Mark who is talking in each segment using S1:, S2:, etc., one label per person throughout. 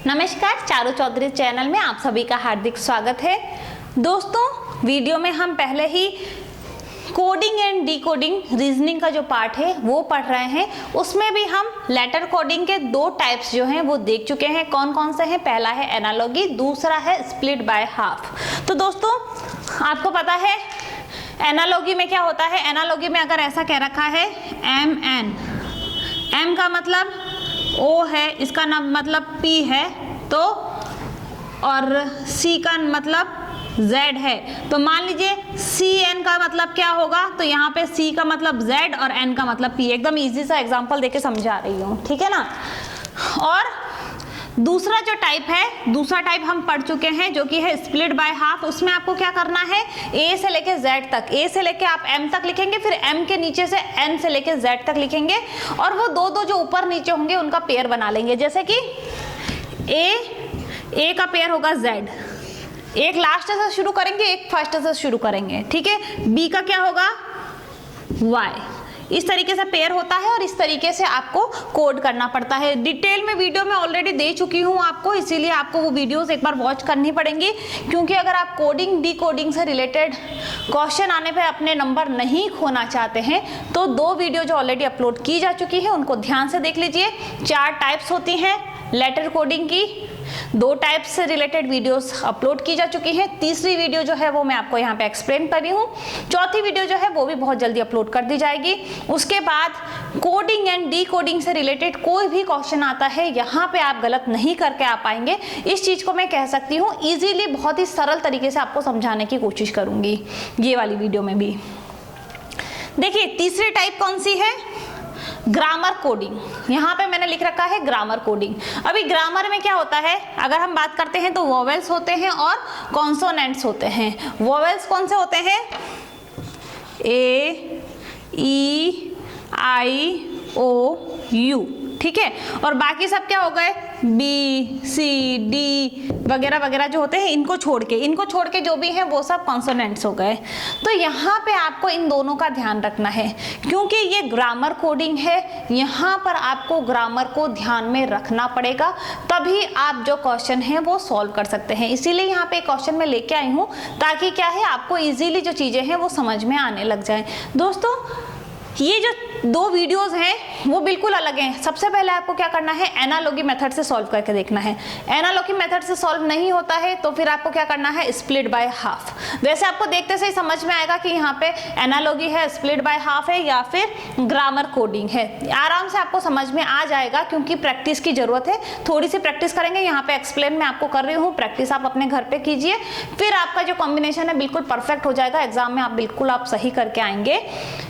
S1: नमस्कार, चारू चौधरी चैनल में आप सभी का हार्दिक स्वागत है। दोस्तों, वीडियो में हम पहले ही कोडिंग एंड डिकोडिंग रीजनिंग का जो पार्ट है वो पढ़ रहे हैं। उसमें भी हम लेटर कोडिंग के दो टाइप्स जो हैं वो देख चुके हैं। कौन कौन से हैं? पहला है एनालॉगी, दूसरा है स्प्लिट बाय हाफ। तो दोस्तों, आपको पता है एनालॉगी में क्या होता है। एनालॉगी में अगर ऐसा कह रखा है एम का मतलब O है, इसका नाम मतलब P है, तो और C का मतलब Z है। तो मान लीजिए CN का मतलब क्या होगा, तो यहाँ पे C का मतलब Z और N का मतलब P। एकदम इजी सा एग्जांपल देके समझा रही हूँ, ठीक है ना। और दूसरा जो टाइप है, दूसरा टाइप हम पढ़ चुके हैं जो कि है स्प्लिट बाय हाफ। उसमें आपको क्या करना है, A से लेके Z तक, A से लेके आप M तक लिखेंगे, फिर M के नीचे से N से लेके Z तक लिखेंगे और वो दो दो जो ऊपर नीचे होंगे उनका पेयर बना लेंगे। जैसे कि A का पेयर होगा Z, एक लास्ट से शुरू करेंगे, एक फर्स्ट से शुरू करेंगे, ठीक है। B का क्या होगा Y। इस तरीके से पेयर होता है और इस तरीके से आपको कोड करना पड़ता है। डिटेल में वीडियो में ऑलरेडी दे चुकी हूँ आपको, इसीलिए आपको वो वीडियोस एक बार वॉच करनी पड़ेंगी। क्योंकि अगर आप कोडिंग डिकोडिंग से रिलेटेड क्वेश्चन आने पे अपने नंबर नहीं खोना चाहते हैं तो दो वीडियो जो ऑलरेडी अपलोड की जा चुकी है उनको ध्यान से देख लीजिए। 4 टाइप्स होती हैं लेटर कोडिंग की, 2 टाइप से रिलेटेड वीडियोस अपलोड की जा चुकी हैं। तीसरी वीडियो जो है वो मैं आपको यहाँ पे एक्सप्लेन कर रही हूँ। चौथी वीडियो जो है वो भी बहुत जल्दी अपलोड कर दी जाएगी। उसके बाद कोडिंग एंड डिकोडिंग से रिलेटेड कोई भी क्वेश्चन आता है, यहाँ पे आप गलत नहीं करके आ पाएंगे। इस चीज को मैं कह सकती हूँ ईजिली, बहुत ही सरल तरीके से आपको समझाने की कोशिश करूंगी ये वाली वीडियो में भी। देखिए, तीसरी टाइप कौन सी है? Grammar coding. यहाँ पे मैंने लिख रखा है ग्रामर कोडिंग। अभी ग्रामर में क्या होता है, अगर हम बात करते हैं तो वोवेल्स होते हैं और कॉन्सोनेंट्स होते हैं। वोवेल्स कौन से होते हैं? A, E, I, O, U, ठीक है। और बाकी सब क्या हो गए? B, C, D वगैरह वगैरह जो होते हैं, इनको छोड़ के जो भी है वो सब कॉन्सोनेंट्स हो गए। तो यहाँ पे आपको इन दोनों का ध्यान रखना है क्योंकि ये ग्रामर कोडिंग है। यहाँ पर आपको ग्रामर को ध्यान में रखना पड़ेगा, तभी आप जो क्वेश्चन है वो सॉल्व कर सकते हैं। इसीलिए यहाँ पे क्वेश्चन मैं लेके आई हूँ ताकि क्या है, आपको इजीली जो चीजें हैं वो समझ में आने लग जाए। दोस्तों, ये जो 2 वीडियोस हैं वो बिल्कुल अलग हैं। सबसे पहले आपको क्या करना है, एनालॉगी मेथड से सॉल्व करके देखना है। एनालॉगी मेथड से सॉल्व नहीं होता है तो फिर आपको क्या करना है, स्प्लिट बाय हाफ। वैसे आपको देखते से ही समझ में आएगा कि यहाँ पे एनालॉगी है, स्प्लिट बाय हाफ है या फिर ग्रामर कोडिंग है। आराम से आपको समझ में आ जाएगा क्योंकि प्रैक्टिस की जरूरत है। थोड़ी सी प्रैक्टिस करेंगे, यहाँ पे एक्सप्लेन मैं आपको कर रही हूँ, प्रैक्टिस आप अपने घर पे कीजिए, फिर आपका जो कॉम्बिनेशन है बिल्कुल परफेक्ट हो जाएगा। एग्जाम में आप बिल्कुल आप सही करके आएंगे।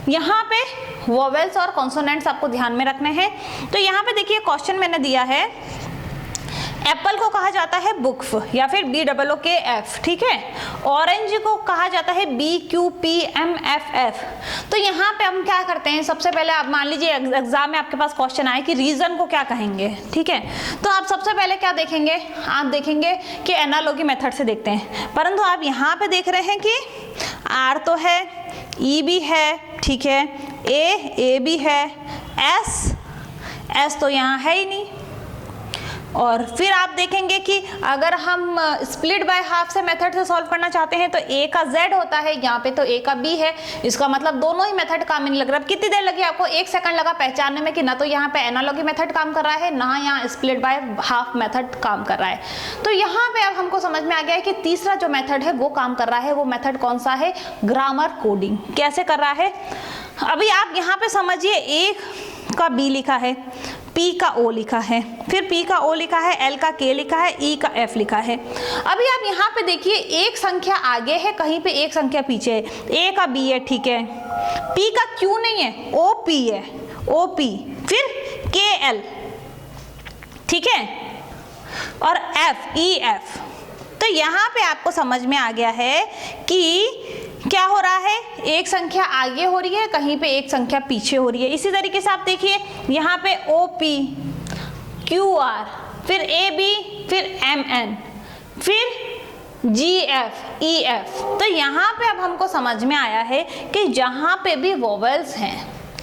S1: यहाँ पे वोवेल्स और कॉन्सोनेंट्स आपको ध्यान में रखने हैं। तो यहाँ पे देखिए क्वेश्चन मैंने दिया है, एप्पल को कहा जाता है बुक या फिर BOOKF, ठीक है। ऑरेंज को कहा जाता है BQPMFF। तो यहाँ पे हम क्या करते हैं, सबसे पहले आप मान लीजिए एग्जाम में आपके पास क्वेश्चन आए कि रीजन को क्या कहेंगे, ठीक है। तो आप सबसे पहले क्या देखेंगे, आप देखेंगे कि एनालॉगी मेथड से देखते हैं, परंतु आप यहाँ पे देख रहे हैं कि R तो है, E भी है, ठीक है, A भी है, S तो यहाँ है ही नहीं। और फिर आप देखेंगे कि अगर हम स्प्लिट बाय हाफ से मेथड से सॉल्व करना चाहते हैं तो A का Z होता है, यहाँ पे तो A का B है। इसका मतलब दोनों ही मेथड काम नहीं लग रहा। कितनी देर लगी आपको? 1 सेकंड लगा पहचानने में कि ना तो यहाँ पे एनालॉगी मेथड काम कर रहा है, ना यहाँ स्प्लिट बाय हाफ मेथड काम कर रहा है। तो यहाँ पे अब हमको समझ में आ गया है कि तीसरा जो मेथड है वो काम कर रहा है। वो मेथड कौन सा है? Grammar coding. कैसे कर रहा है? अभी आप यहाँ पे समझिए, A का B लिखा है, P का O लिखा है, फिर P का O लिखा है, L का K लिखा है, E का F लिखा है। अभी आप यहाँ पे देखिए, एक संख्या आगे है, कहीं पे एक संख्या पीछे है। A का B है, ठीक है, P का Q नहीं है, OP है, OP, फिर KL, ठीक है, और EF। तो यहाँ पे आपको समझ में आ गया है कि क्या हो रहा है, एक संख्या आगे हो रही है, कहीं पे एक संख्या पीछे हो रही है। इसी तरीके से आप देखिए यहाँ पे OP, QR, फिर AB, फिर MN, फिर GF, EF। तो यहाँ पे अब हमको समझ में आया है कि जहाँ पे भी वोवेल्स हैं,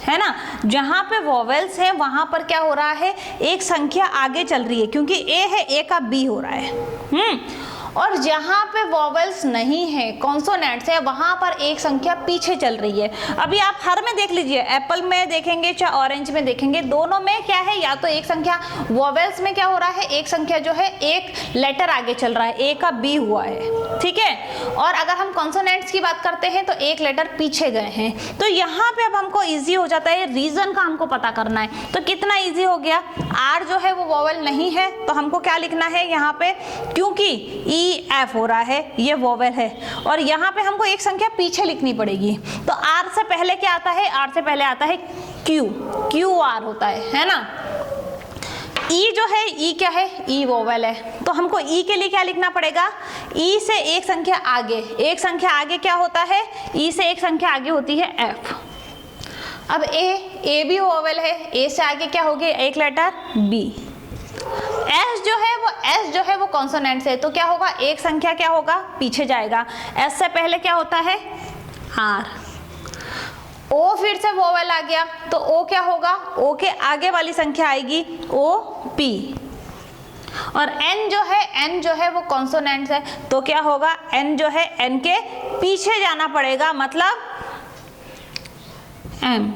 S1: है ना, जहां पे वॉवेल्स है वहां पर क्या हो रहा है, एक संख्या आगे चल रही है, क्योंकि ए है, ए का बी हो रहा है। और जहां पे वॉवेल्स नहीं है, कॉन्सोनेंट्स है, वहां पर एक संख्या पीछे चल रही है। अभी आप हर में देख लीजिए, एप्पल में देखेंगे चाहे ऑरेंज में देखेंगे, दोनों में क्या है, या तो एक संख्या, वॉवेल्स में क्या हो रहा है, एक संख्या जो है एक लेटर आगे चल रहा है, ए का बी हुआ है, ठीक है। और अगर हम कॉन्सोनेंट्स की बात करते हैं तो एक लेटर पीछे गए हैं। तो यहाँ पे अब हमको ईजी हो जाता है, रीजन का हमको पता करना है। तो कितना ईजी हो गया, आर जो है वो वॉवेल नहीं है, तो हमको क्या लिखना है यहाँ पे, क्योंकि ई एफ हो रहा है, ये वॉवेल है, और यहाँ पे हमको एक संख्या पीछे लिखनी पड़ेगी। तो आर से पहले क्या आता है, आर से पहले आता है क्यू, क्यू आर होता है ना। ई जो है, ई क्या है, ई वोवेल है, तो हमको ई के लिए क्या लिखना पड़ेगा, ई से एक संख्या आगे, एक संख्या आगे क्या होता है, ई से एक संख्या आगे होती है एफ। अब ए भी वोवेल है, ए से आगे क्या होगी, एक लेटर बी। एस जो है वो कॉन्सोनेंट है, तो क्या होगा, एक संख्या क्या होगा, पीछे जाएगा। एस से पहले क्या होता है, आर। ओ फिर से वोवेल आ गया, तो ओ क्या होगा, ओ के आगे वाली संख्या आएगी ओ पी। और एन जो है वो कॉन्सोनेंट है, तो क्या होगा, एन जो है, एन के पीछे जाना पड़ेगा, मतलब एम।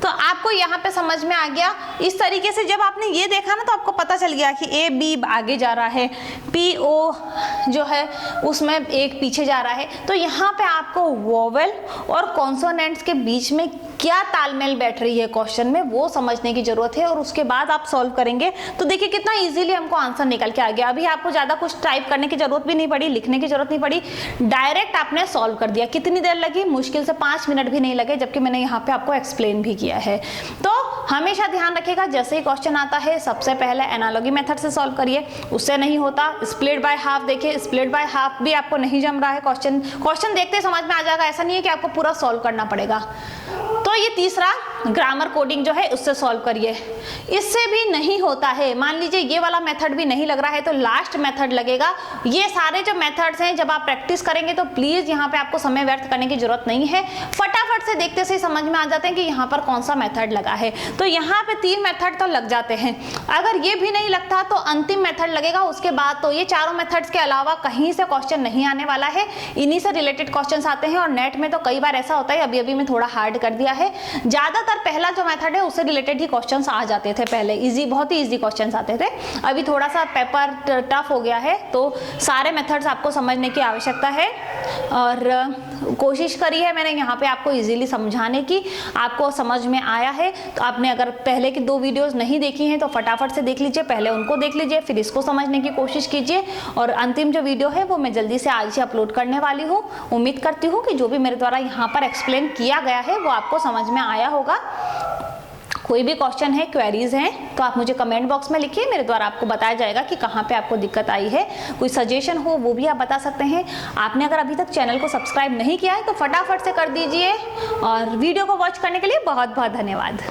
S1: तो आपको यहाँ पे समझ में आ गया। इस तरीके से जब आपने ये देखा ना, तो आपको पता चल गया कि ए बी आगे जा रहा है, पी ओ जो है उसमें एक पीछे जा रहा है। तो यहाँ पे आपको वोवेल और कॉन्सोनेंट्स के बीच में क्या तालमेल बैठ रही है क्वेश्चन में, वो समझने की जरूरत है, और उसके बाद आप सॉल्व करेंगे। तो देखिए कितना इजीली हमको आंसर निकल के आ गया। अभी आपको ज़्यादा कुछ टाइप करने की जरूरत भी नहीं पड़ी, लिखने की जरूरत नहीं पड़ी, डायरेक्ट आपने सॉल्व कर दिया। कितनी देर लगी, मुश्किल से 5 मिनट भी नहीं लगे, जबकि मैंने यहाँ पे आपको एक्सप्लेन भी किया है। तो हमेशा ध्यान रखिएगा, जैसे ही क्वेश्चन आता है सबसे पहले एनालॉजी मेथड से सॉल्व करिए, उससे नहीं होता स्प्लिट बाय हाफ देखिए, स्प्लिट बाय हाफ भी आपको नहीं जम रहा है, क्वेश्चन देखते समझ में आ जाएगा, ऐसा नहीं है कि आपको पूरा सॉल्व करना पड़ेगा। तो ये तीसरा ग्रामर कोडिंग जो है उससे सॉल्व करिए। इससे भी नहीं होता है, मान लीजिए ये वाला मेथड भी नहीं लग रहा है, तो लास्ट मेथड लगेगा। ये सारे जो मेथड्स हैं जब आप प्रैक्टिस करेंगे तो प्लीज यहाँ पे आपको समय व्यर्थ करने की जरूरत नहीं है, फटाफट से देखते से समझ में आ जाते हैं कि यहाँ पर कौन सा मेथड लगा है। तो यहाँ पे 3 मेथड तो लग जाते हैं। अगर ये भी नहीं लगता तो अंतिम मेथड लगेगा, उसके बाद तो ये चारों मेथड्स के अलावा कहीं से क्वेश्चन नहीं आने वाला है, इन्हीं से रिलेटेड क्वेश्चन आते हैं। और नेट में तो कई बार ऐसा होता है, अभी अभी मैं थोड़ा हार्ड कर दिया है, ज्यादातर पहला जो मेथड है उससे रिलेटेड ही क्वेश्चंस आ जाते थे पहले, इजी, बहुत ही इजी क्वेश्चंस आते थे। अभी थोड़ा सा पेपर टफ हो गया है, तो सारे मेथड्स आपको समझने की आवश्यकता है, और कोशिश करी है मैंने यहाँ पे आपको इजीली समझाने की। आपको समझ में आया है तो आपने अगर पहले की 2 वीडियोस नहीं देखी हैं तो फटाफट से देख लीजिए, पहले उनको देख लीजिए, फिर इसको समझने की कोशिश कीजिए। और अंतिम जो वीडियो है वो मैं जल्दी से आज ही अपलोड करने वाली हूँ। उम्मीद करती हूँ कि जो भी मेरे द्वारा यहाँ पर एक्सप्लेन किया गया है वो आपको समझ में आया होगा। कोई भी क्वेश्चन है, क्वेरीज हैं, तो आप मुझे कमेंट बॉक्स में लिखिए, मेरे द्वारा आपको बताया जाएगा कि कहाँ पे आपको दिक्कत आई है। कोई सजेशन हो वो भी आप बता सकते हैं। आपने अगर अभी तक चैनल को सब्सक्राइब नहीं किया है तो फटाफट से कर दीजिए, और वीडियो को वॉच करने के लिए बहुत बहुत धन्यवाद।